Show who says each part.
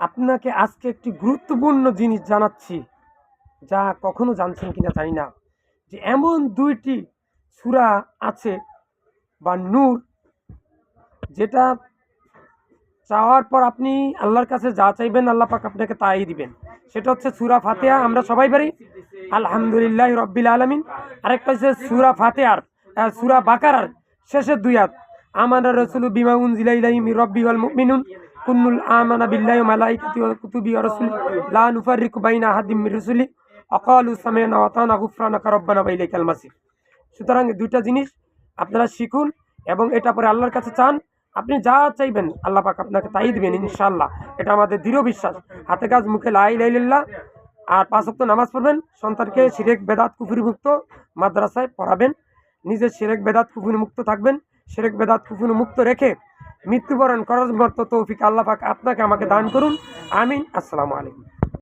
Speaker 1: আপনাকে আজকে একটি গুরুত্বপূর্ণ জিনিস জানাচ্ছি, যা কখনো জানছেন কিনা জানি না, যে এমন ২টি সূরা আছে বা নূর, যেটা চাওয়ার পর আপনি আল্লাহর কাছে যা চাইবেন আল্লাহ পাক আপনাকে তাই দিবেন। সেটা হচ্ছে সূরা ফাতিহা, আমরা সবাই পারি আলহামদুলিল্লাহি রাব্বিল আলামিন। আরেকটা হচ্ছে সূরা ফাতিহার সূরা বাকারার শেষের ২ আয়াত, আমানা রাসূলু বিমা উনজিলা ইলাইহি মির রাব্বিহি ওয়াল মুমিনুন কুল্লুন আমানা বিল্লাহি ওয়া মালাইকাতিহি ওয়া কুতুবিহি ওয়া রাসূলিহি লা নুফাররিকু বাইনা আহাদিম মির রাসূলিহি ওয়া ক্বালু সামি'না ওয়া আতা'না গুফরানাকা রাব্বানা ওয়া ইলাইকাল মাসির। সুতরাং এই ২টা জিনিস আপনারা শিখুন এবং এটা পরে আল্লাহর কাছে চান। আপনি যা চাইবেন আল্লাহ পাক আপনাকে তাই দিবেন ইনশাআল্লাহ। এটা আমাদের দৃঢ় বিশ্বাস। হাতে কাজ মুখে লা ইলাহা ইল্লাল্লাহ, আর ৫ ওয়াক্ত নামাজ পড়বেন, সন্তানকে শিরক বেদাত কুফরি মুক্ত মাদ্রাসায় পড়াবেন, নিজে শিরক বেদাত কুফরি মুক্ত থাকবেন। শিরক বেদাত কুফরি মুক্ত রেখে মৃত্যুবরণ করার মতো তৌফিক আল্লাহ পাক আপনাকে আমাকে দান করুন। আমিন। আসসালামু আলাইকুম।